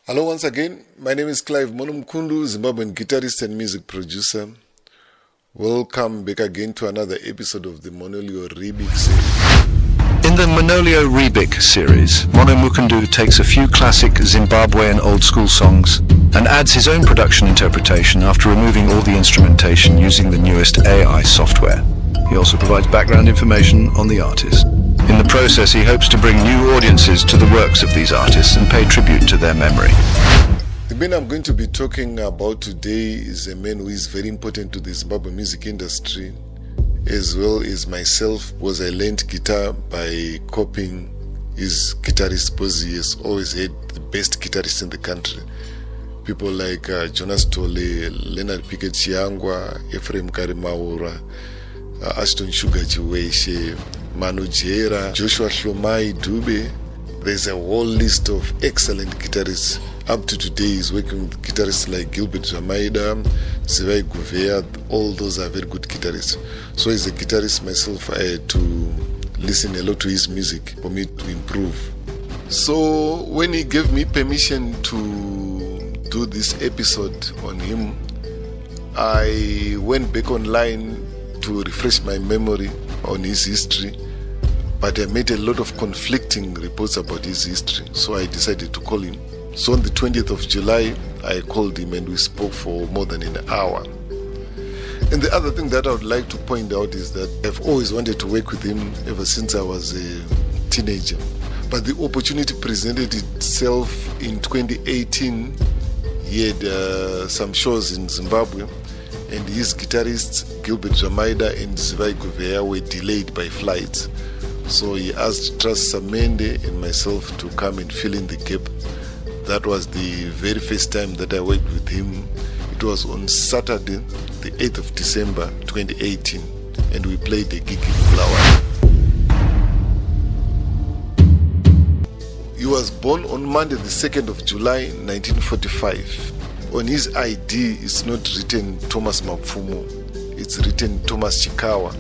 Hello once again, my name is Clive Mtukudzi, Zimbabwean guitarist and music producer. Welcome back again to another episode of the Monolio Re-Bik series. In the Monolio Re-Bik series, Mtukudzi takes a few classic Zimbabwean old-school songs and adds his own production interpretation after removing all the instrumentation using the newest AI software. He also provides background information on the artist. In the process, he hopes to bring new audiences to the works of these artists and pay tribute to their memory. The man I'm going to be talking about today is a man who is very important to the Zimbabwe music industry, as well as myself, because I learned guitar by copying his guitarist, because he has always had the best guitarists in the country. People like Jonas Tole, Leonard Pickett Chiangwa, Ephraim Karimaura, Ashton Sugar Chiweshe, Manu Jera, Joshua Shlomai Dube. There's a whole list of excellent guitarists. Up to today, he's working with guitarists like Gilbert Jamaida, Zivai Gouveia. All those are very good guitarists. So as a guitarist myself, I had to listen a lot to his music for me to improve. So when he gave me permission to do this episode on him, I went back online to refresh my memory on his history, but I made a lot of conflicting reports about his history, so I decided to call him. So on the 20th of July, I called him and we spoke for more than an hour. And the other thing that I would like to point out is that I've always wanted to work with him ever since I was a teenager. But the opportunity presented itself in 2018. He had some shows in Zimbabwe, and his guitarists Gilbert Jamaida and Zivai Gouveia were delayed by flights. So he asked Trust Samende and myself to come and fill in the gap. That was the very first time that I worked with him. It was on Saturday, the 8th of December 2018, and we played a gig in Bulawayo. He was born on Monday, the 2nd of July 1945. On his ID, it's not written Thomas Mapfumo, it's written Thomas Chikawa.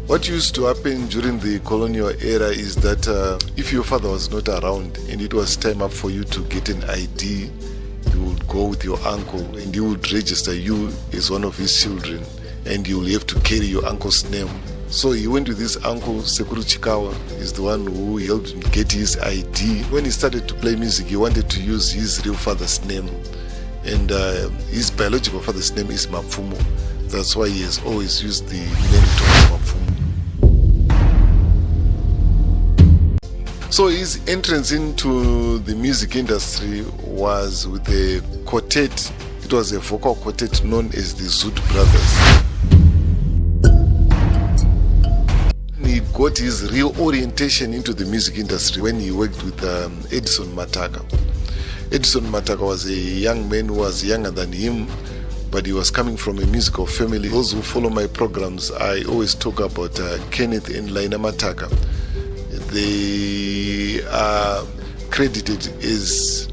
What used to happen during the colonial era is that if your father was not around and it was time up for you to get an ID, you would go with your uncle and he would register you as one of his children, and you will have to carry your uncle's name. So he went with his uncle, Sekuru Chikawa, is the one who helped him get his ID. When he started to play music, he wanted to use his real father's name. And his biological father's name is Mapfumo. That's why he has always used the name Thomas Mapfumo. So his entrance into the music industry was with a quartet. It was a vocal quartet known as the Zoot Brothers. He got his real orientation into the music industry when he worked with Edison Mataka. Edison Mataka was a young man who was younger than him, but he was coming from a musical family. Those who follow my programs, I always talk about Kenneth and Laina Mataka. They are credited as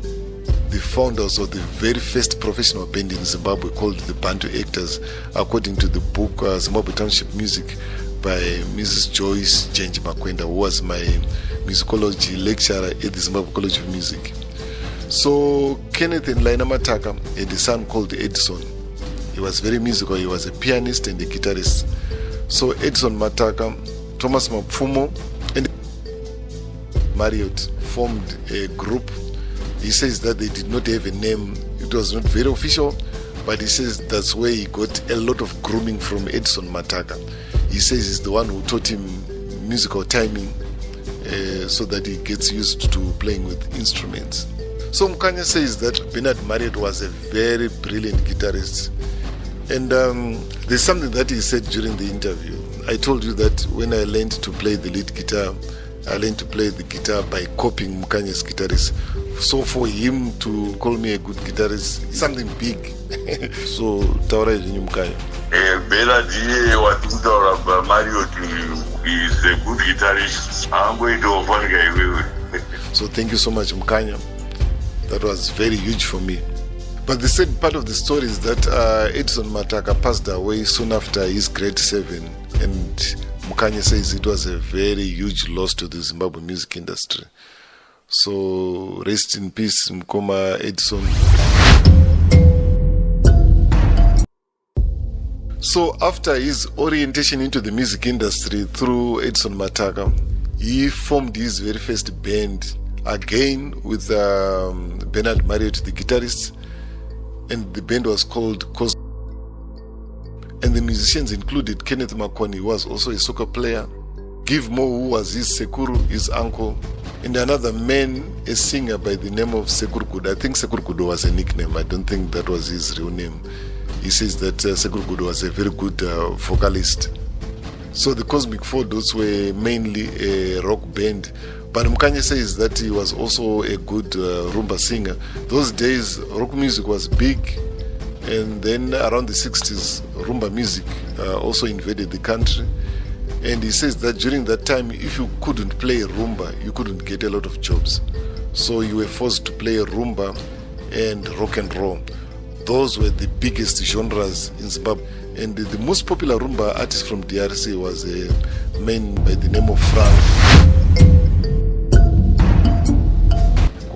the founders of the very first professional band in Zimbabwe called the Bantu Actors, according to the book Zimbabwe Township Music by Mrs. Joyce Genji Makwenda, who was my musicology lecturer at the Zimbabwe College of Music. So Kenneth and Laina Mataka had a son called Edison. He was very musical. He was a pianist and a guitarist. So Edison Mataka, Thomas Mapfumo, and Marriott formed a group. He says that they did not have a name. It was not very official, but he says that's where he got a lot of grooming from Edison Mataka. He says he's the one who taught him musical timing so that he gets used to playing with instruments. So Mkanya says that Bernard Marriott was a very brilliant guitarist. And there's something that he said during the interview. I told you that when I learned to play the lead guitar, I learned to play the guitar by copying Mkanya's guitarist. So for him to call me a good guitarist is something big. So Taura Mkanya. Bernard Marriott is a good guitarist. I'm going to offer guy. So thank you so much, Mkanya. That was very huge for me. But the sad part of the story is that Edison Mataka passed away soon after his grade 7, and Mkanya says it was a very huge loss to the Zimbabwe music industry. So rest in peace, Mkoma Edison. So after his orientation into the music industry through Edson Mataka, he formed his very first band again with Bernard Marriott, the guitarist, and the band was called Cos. And the musicians included Kenneth Makoni, who was also a soccer player, Give Mo, who was his Sekuru, his uncle, and another man, a singer by the name of Sekuru Kudo. I think Sekuru Kudo was a nickname. I don't think that was his real name. He says that Sekuru Kudo was a very good vocalist. So the Cosmic Four Dots were mainly a rock band. But Mkanya says that he was also a good rumba singer. Those days, rock music was big. And then around the 60s, rumba music also invaded the country. And he says that during that time, if you couldn't play rumba, you couldn't get a lot of jobs. So you were forced to play rumba and rock and roll. Those were the biggest genres in Zimbabwe. And the most popular rumba artist from DRC was a man by the name of Frank.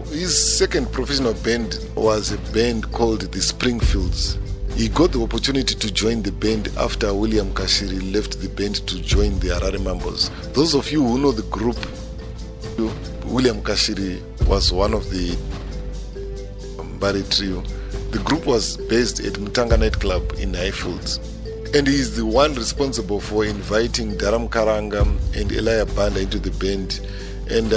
His second professional band was a band called the Springfields. He got the opportunity to join the band after William Kashiri left the band to join the Harare Mambos. Those of you who know the group, William Kashiri was one of the Mbari trio. The group was based at Mutanga nightclub in Highfields. And he is the one responsible for inviting Dharam Karanga and Elia Banda into the band. And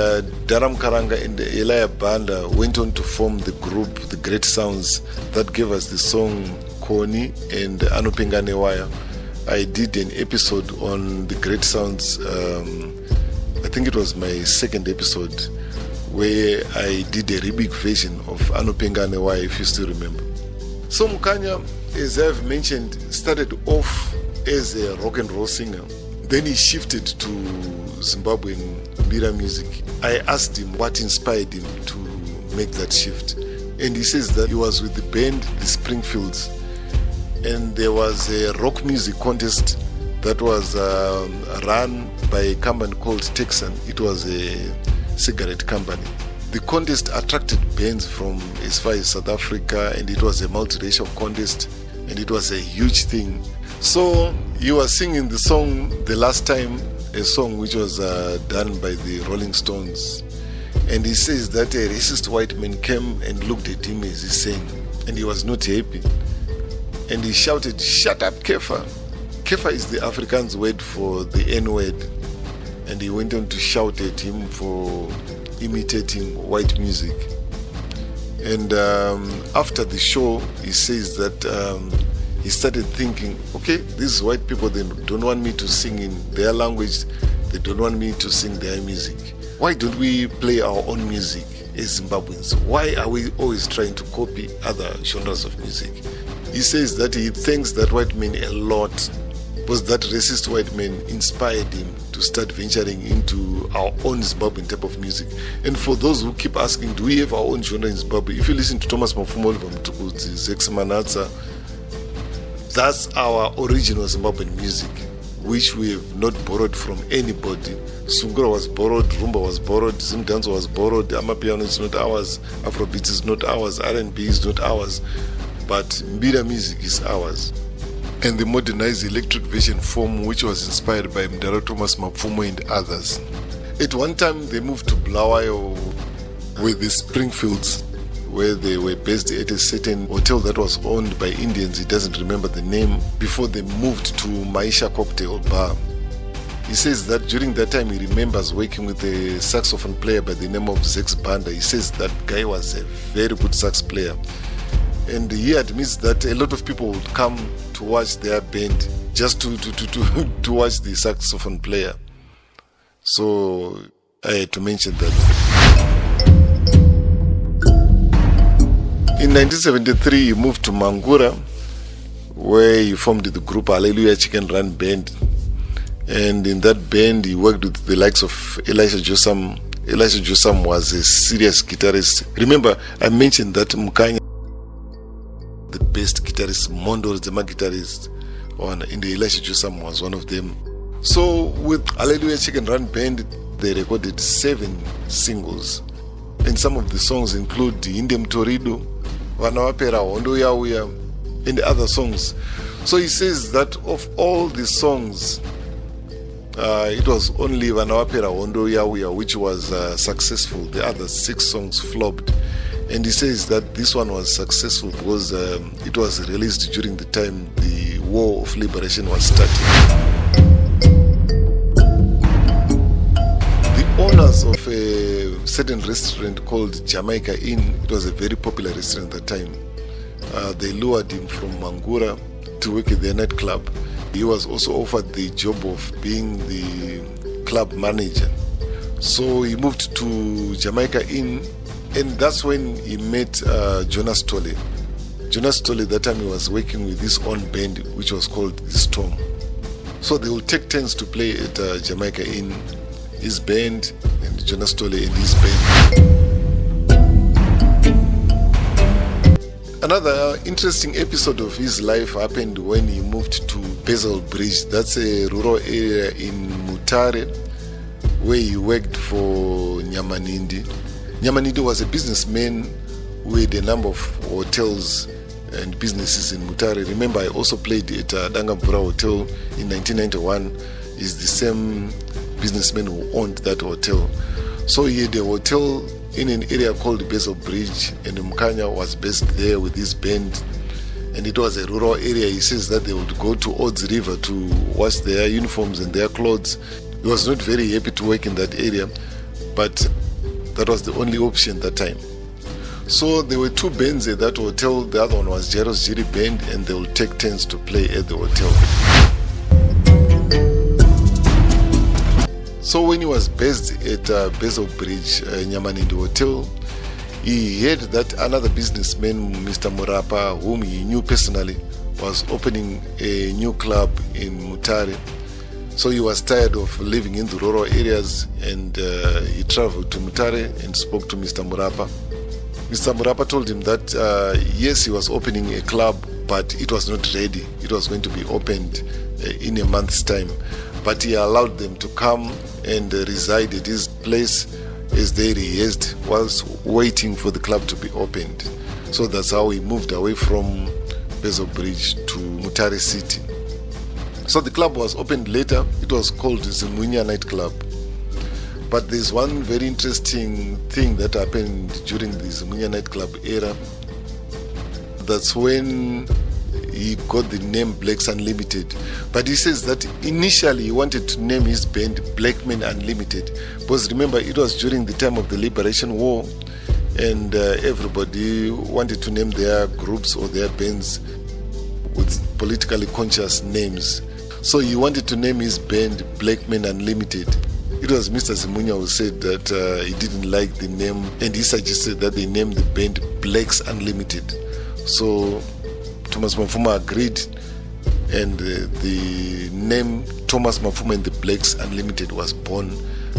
Dharam Karanga and Elia Banda went on to form the group, The Great Sounds, that gave us the song Koni and Anupingane Waya. I did an episode on The Great Sounds. I think it was my second episode, where I did a Re-Bik version of Anupingane Waya, if you still remember. So Mkanya, as I've mentioned, started off as a rock and roll singer. Then he shifted to Zimbabwean Mbira music. I asked him what inspired him to make that shift. And he says that he was with the band, the Springfields. And there was a rock music contest that was run by a company called Texan. It was a cigarette company. The contest attracted bands from as far as South Africa, and it was a multiracial contest, and it was a huge thing. So he was singing the song The Last Time, a song which was done by the Rolling Stones. And he says that a racist white man came and looked at him as he sang, and he was not happy. And he shouted, "Shut up, Kefa." Kefa is the Afrikaans word for the N-word. And he went on to shout at him for imitating white music. And after the show, he says that he started thinking, okay, these white people, they don't want me to sing in their language, they don't want me to sing their music. Why don't we play our own music as Zimbabweans? Why are we always trying to copy other genres of music? He says that he thanks that white man a lot, because that racist white man inspired him to start venturing into our own Zimbabwean type of music. And for those who keep asking, do we have our own genre in Zimbabwe? If you listen to Thomas Mapfumo-The, Mtukudzi, Zex Manatsa, that's our original Zimbabwean music, which we have not borrowed from anybody. Sungura was borrowed, Rumba was borrowed, Zimdanzo was borrowed, Amapiano is not ours, Afrobeat is not ours, R&B is not ours, but Mbira music is ours. And the modernized electric version form, which was inspired by Mdara Thomas Mapfumo and others. At one time, they moved to Bulawayo with the Springfields, where they were based at a certain hotel that was owned by Indians. He doesn't remember the name, before they moved to Maisha Cocktail Bar. He says that during that time, he remembers working with a saxophone player by the name of Zex Banda. He says that guy was a very good sax player. And he admits that a lot of people would come to watch their band just to watch the saxophone player. So I had to mention that. In 1973, he moved to Mangura, where he formed the group Hallelujah Chicken Run Band. And in that band, he worked with the likes of Elisha Josam. Elisha Josam was a serious guitarist. Remember, I mentioned that Mkanya, the best guitarist, Mondo, the guitarist, in the Elisha Josam was one of them. So with Hallelujah Chicken Run Band, they recorded 7 singles. And some of the songs include Indem Torido, Vana Vapera Hondo Yauya, and other songs. So he says that of all the songs, it was only Vana Vapera Hondo Yauya which was successful. The other 6 songs flopped. And he says that this one was successful because it was released during the time the War of Liberation was starting. The owners of a certain restaurant called Jamaica Inn, it was a very popular restaurant at the time. They lured him from Mangura to work at their nightclub. He was also offered the job of being the club manager. So he moved to Jamaica Inn, and that's when he met Jonas Tolle. Jonas Tolle, that time he was working with his own band, which was called The Storm. So they will take turns to play at Jamaica Inn, his band, and Jonas Tolle and his band. Another interesting episode of his life happened when he moved to Basil Bridge. That's a rural area in Mutare, where he worked for Nyamanindi. Nyamanindi was a businessman who had a number of hotels and businesses in Mutare. Remember, I also played at Dangabura Hotel in 1991. He's the same businessman who owned that hotel. So he had a hotel in an area called Basil Bridge, and Mkanya was based there with his band. And it was a rural area. He says that they would go to Odds River to wash their uniforms and their clothes. He was not very happy to work in that area, but that was the only option that time. So there were 2 bands at that hotel. The other one was Jairus Jiri Band, and they will take turns to play at the hotel. So when he was based at Basil Bridge, Nyamanindi Hotel, he heard that another businessman, Mr. Murapa, whom he knew personally, was opening a new club in Mutare. So he was tired of living in the rural areas, and he traveled to Mutare and spoke to Mr. Murapa. Mr. Murapa told him that yes, he was opening a club, but it was not ready. It was going to be opened in a month's time. But he allowed them to come and reside at his place as they rehearsed whilst waiting for the club to be opened. So that's how he moved away from Basil Bridge to Mutare City. So the club was opened later. It was called Zimunya Nightclub. But there's one very interesting thing that happened during the Zimunya Nightclub era. That's when he got the name Blacks Unlimited. But he says that initially he wanted to name his band Black Men Unlimited, because remember, it was during the time of the Liberation War, and everybody wanted to name their groups or their bands with politically conscious names. So he wanted to name his band Black Men Unlimited. It was Mr. Zimunya who said that he didn't like the name, and he suggested that they name the band Blacks Unlimited. So Thomas Mapfumo agreed, and the name Thomas Mapfumo and the Blacks Unlimited was born.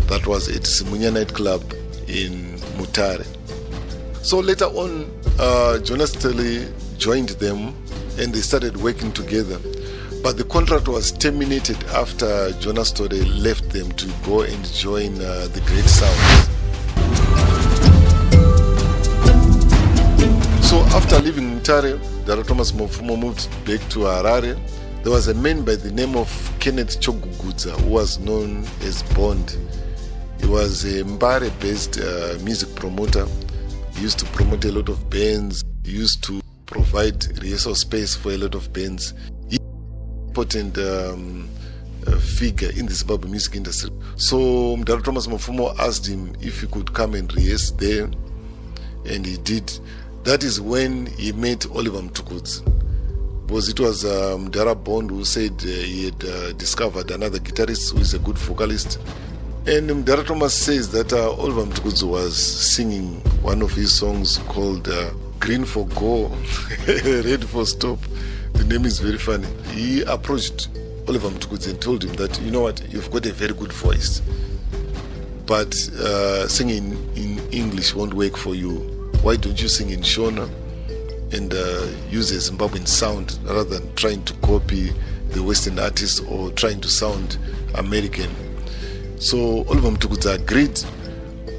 That was at Zimunya Nightclub in Mutare. So later on, Jonas Tolle joined them, and they started working together. But the contract was terminated after Jonas Tolle left them to go and join the Great Sounds. So after leaving Mutare, Thomas Mapfumo moved back to Harare. There was a man by the name of Kenneth Chogugudza who was known as Bond. He was a Mbare-based music promoter. He used to promote a lot of bands. He used to provide rehearsal space for a lot of bands. He was an important figure in the Zimbabwe music industry. So Thomas Mapfumo asked him if he could come and rehearse there, and he did. That is when he met Oliver Mtukudzi, because it was Mdara Bond who said he had discovered another guitarist who is a good vocalist. And Mdara Thomas says that Oliver Mtukudzi was singing one of his songs called Green for Go, Red for Stop. The name is very funny. He approached Oliver Mtukudzi and told him that, you know what, you've got a very good voice, but singing in English won't work for you. Why don't you sing in Shona and use a Zimbabwean sound rather than trying to copy the Western artists or trying to sound American? So Oliver Mtukudzi agreed,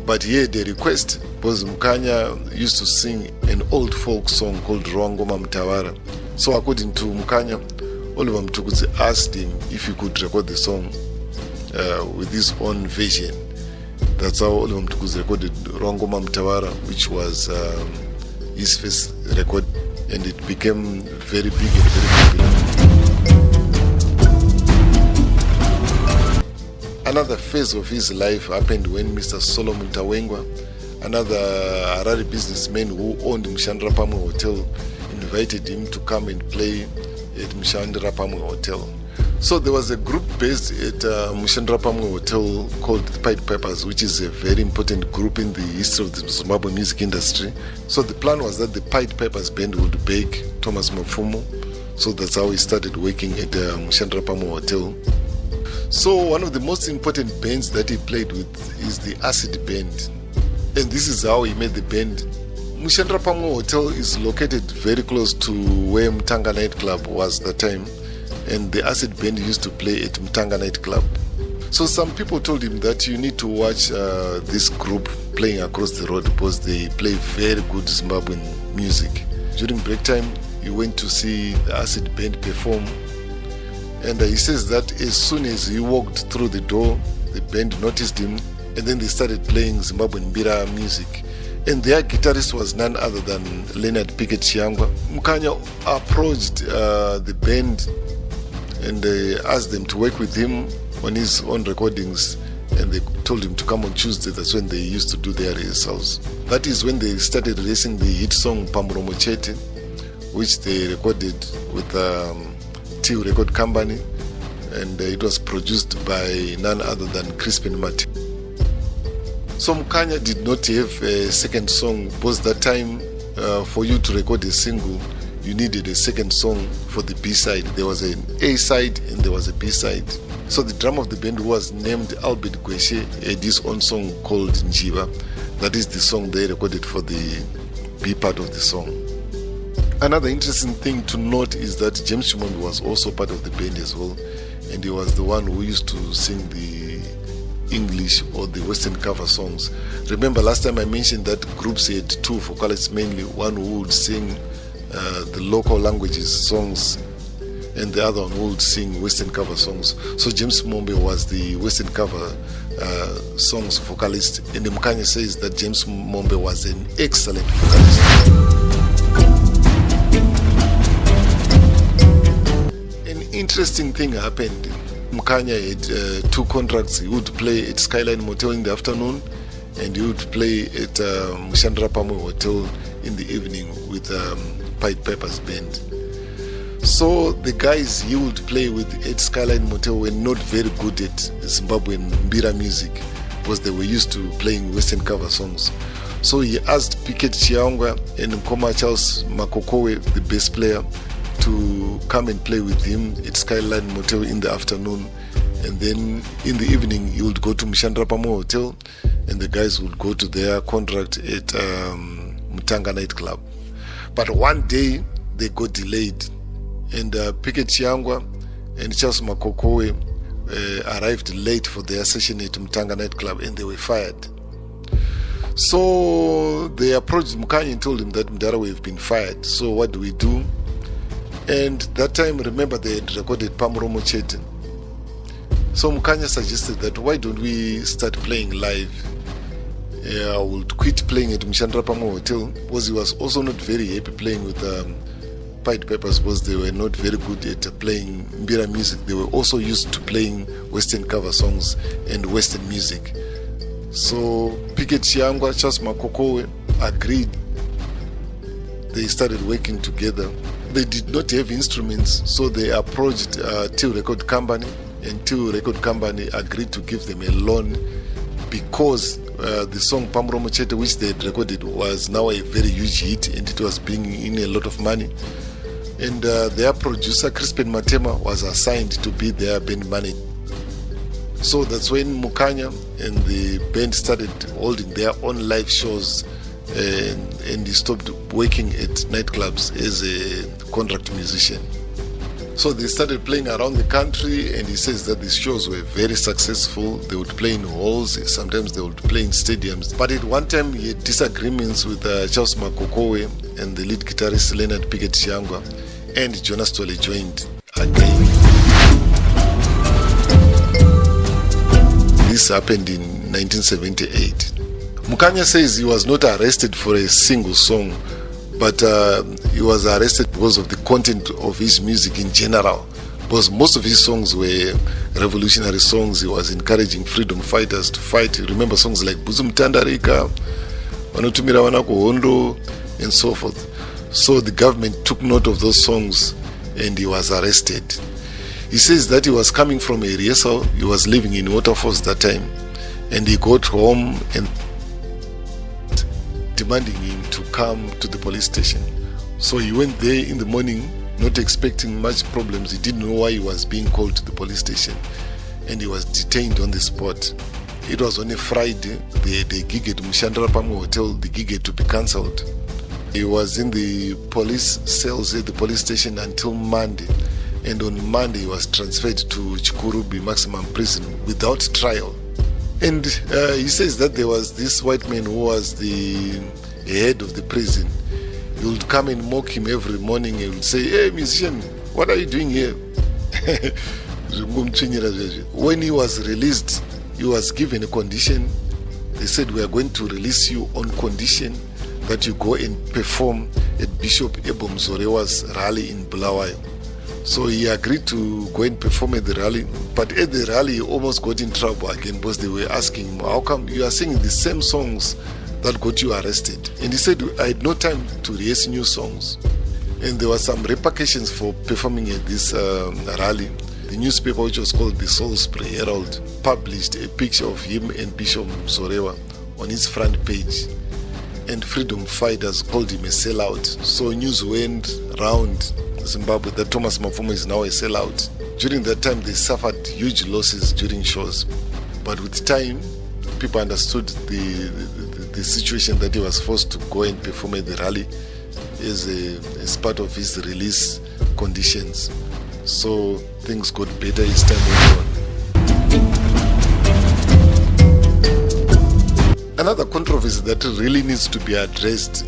but he had a request, because Mukanya used to sing an old folk song called Rwangoma Mtawara. So according to Mukanya, Oliver Mtukudzi asked him if he could record the song with his own version. That's how Oliver Mtukudzi recorded Rwangoma Mtawara, which was his first record, and it became very big and very popular. Another phase of his life happened when Mr. Solomon Tawengwa, another Harare businessman who owned Mshandra Pamwe Hotel, invited him to come and play at Mshandra Pamwe Hotel. So there was a group based at Mshandra Pamwe Hotel called the Pied Pipers, which is a very important group in the history of the Zimbabwe music industry. So the plan was that the Pied Pipers band would bake Thomas Mapfumo. So that's how he started working at Mshandra Pamwe Hotel. So one of the most important bands that he played with is the Acid Band. And this is how he made the band. Mshandra Pamwe Hotel is located very close to where Mtanga nightclub was that time. And the Acid Band used to play at Mtanga nightclub. So some people told him that you need to watch this group playing across the road because they play very good Zimbabwean music. During break time, he went to see the Acid Band perform. And he says that as soon as he walked through the door, the band noticed him, and then they started playing Zimbabwean Mbira music. And their guitarist was none other than Leonard Pickett Chiangwa. Mukanya approached the band and asked them to work with him on his own recordings, and they told him to come on Tuesday. That's when they used to do their rehearsals. That is when they started releasing the hit song Pamromo Chete, which they recorded with T Record Company, and it was produced by none other than Crispin Martin. So Mukanya did not have a second song because that time for you to record a single you needed a second song for the B-side. There was an A-side and there was a B-side. So the drummer of the band was named Albert Gweshe, had his own song called Njiva. That is the song they recorded for the B part of the song. Another interesting thing to note is that James Chimombe was also part of the band as well, and he was the one who used to sing the English or the Western cover songs. Remember last time I mentioned that groups had two vocalists mainly, one who would sing the local languages songs and the other one who would sing Western cover songs. So James Chimombe was the Western cover songs vocalist, and Mukanya says that James Chimombe was an excellent vocalist. Interesting thing happened. Mukanya had two contracts. He would play at Skyline Motel in the afternoon, and he would play at Mshandra Pamwe Hotel in the evening with Pied Pipers band. So the guys he would play with at Skyline Motel were not very good at Zimbabwean Mbira music because they were used to playing Western cover songs. So he asked Pickett Chiangwa and Nkoma Charles Makokowe, the bass player, to come and play with him at Skyline Motel in the afternoon, and then in the evening he would go to Mshandra Pamwe Hotel and the guys would go to their contract at Mtanga nightclub. But one day they got delayed, and Pickett Chiangwa and Charles Makokowe arrived late for their session at Mtanga nightclub, and they were fired. So they approached Mukanya and told him that Mdara, we've been fired, so what do we do? And that time, remember, they had recorded Pamromo Chete. So Mukanya suggested that why don't we start playing live? I would quit playing at Mshandra Pamwe Hotel because he was also not very happy playing with Pied Pipers because they were not very good at playing Mbira music. They were also used to playing Western cover songs and Western music. So Pickett Chiangwa, Charles Makokowe agreed. They started working together. They did not have instruments, so they approached T Record Company, and T Record Company agreed to give them a loan because the song Pamromo Chete, which they had recorded, was now a very huge hit and it was bringing in a lot of money. And their producer, Crispin Matema, was assigned to be their band manager. So that's when Mukanya and the band started holding their own live shows, and he stopped working at nightclubs as a contract musician. So they started playing around the country, and he says that these shows were very successful. They would play in halls, sometimes they would play in stadiums. But at one time he had disagreements with Charles Makokowe and the lead guitarist Leonard Pickett Chiangwa, and Jonas Tole joined again. This happened in 1978. Mukanya says he was not arrested for a single song, but he was arrested because of the content of his music in general, because most of his songs were revolutionary songs. He was encouraging freedom fighters to fight. You remember songs like Buzum Tandarika, Wanotumira Wanako Hondo, and so forth. So the government took note of those songs and he was arrested. He says that he was coming from a rehearsal. He was living in Waterfalls that time, and he got home and demanding him to come to the police station. So he went there in the morning, not expecting much problems. He didn't know why he was being called to the police station, and he was detained on the spot. It was on a Friday. The gig at Mushandrapamu Hotel, the gig had to be cancelled. He was in the police cells at the police station until Monday, and on Monday he was transferred to Chikurubi Maximum Prison without trial. And he says that there was this white man who was the head of the prison. He would come and mock him every morning. He would say, "Hey, musician, what are you doing here?" When he was released, he was given a condition. They said, "We are going to release you on condition that you go and perform at Bishop Ebo Mzorewa's rally in Bulawayo." So he agreed to go and perform at the rally, but at the rally he almost got in trouble again, because they were asking him, "How come you are singing the same songs that got you arrested?" And he said, "I had no time to rehearse new songs." And there were some repercussions for performing at this rally. The newspaper, which was called the Salisbury Herald, published a picture of him and Bishop Mzorewa on its front page, and freedom fighters called him a sellout. So news went round Zimbabwe that Thomas Mapfumo is now a sellout. During that time they suffered huge losses during shows, but with time people understood the situation, that he was forced to go and perform at the rally as part of his release conditions. So things got better as time went on. Another controversy that really needs to be addressed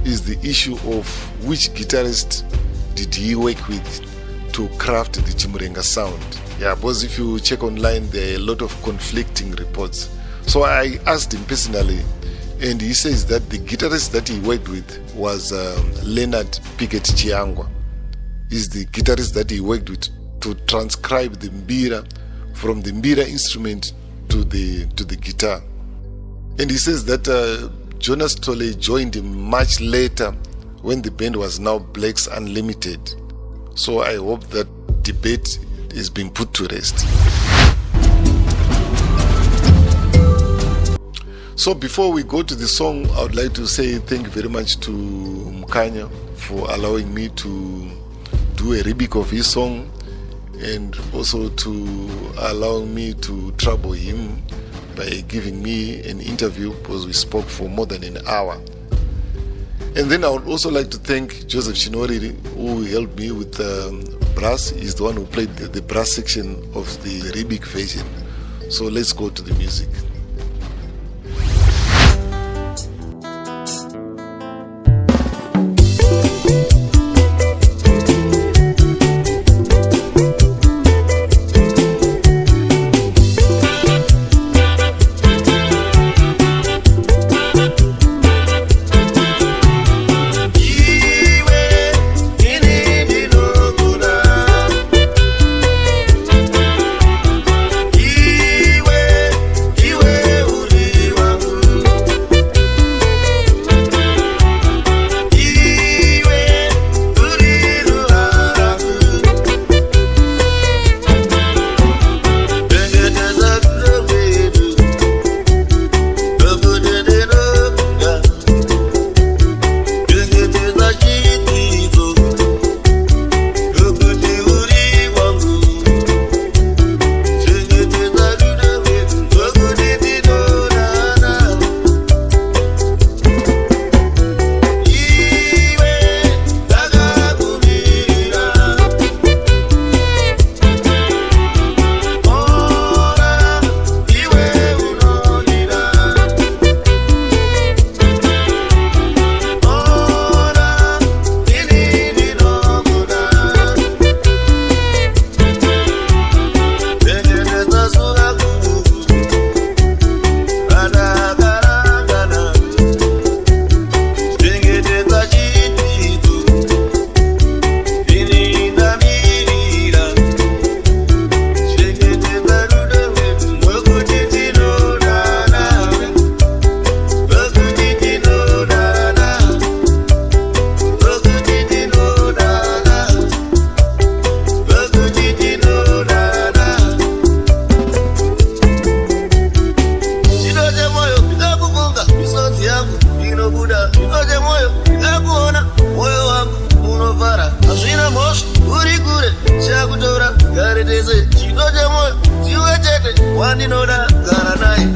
is the issue of which guitarist did he work with to craft the Chimurenga sound. Yeah, because if you check online, there are a lot of conflicting reports. So I asked him personally, and he says that the guitarist that he worked with was Leonard Pickett Chiangwa. He's the guitarist that he worked with to transcribe the mbira from the mbira instrument to the guitar. And he says that Jonas Tole joined him much later, when the band was now Blacks Unlimited. So I hope that debate is being put to rest. So before we go to the song, I would like to say thank you very much to Mukanya for allowing me to do a re-bik of his song, and also to allow me to trouble him by giving me an interview, because we spoke for more than an hour. And then I would also like to thank Joseph Shinori, who helped me with brass. He's the one who played the brass section of the re-bik version. So let's go to the music. Iwe ndakuona moyo wangu unovhara hazvina mhosva uri kure chakutora gare tese chito chemoyo chiwe chete wandinoda gara naye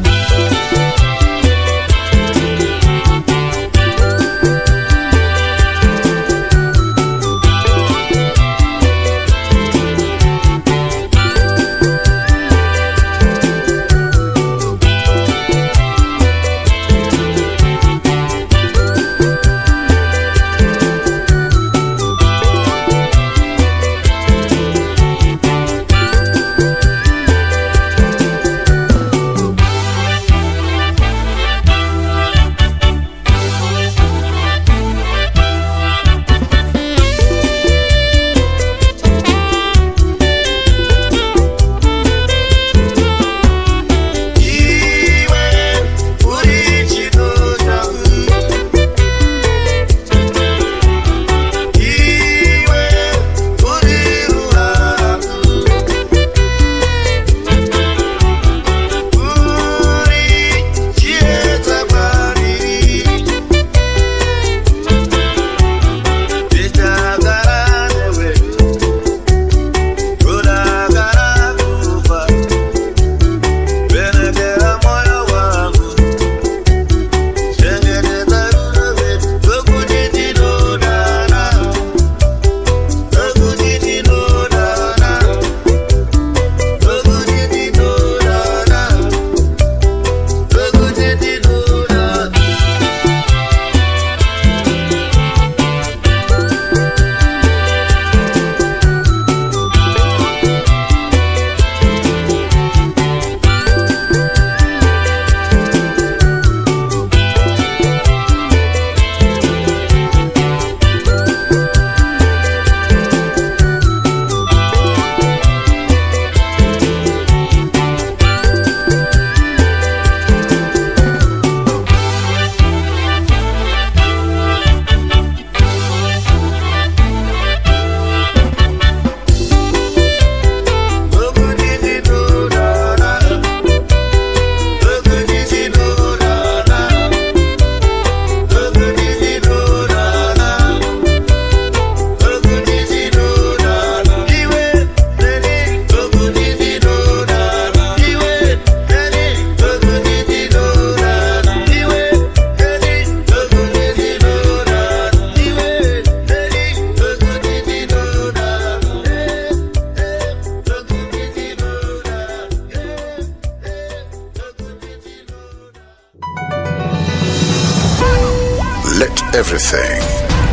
Let everything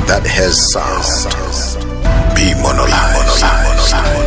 that has sound be Monolio.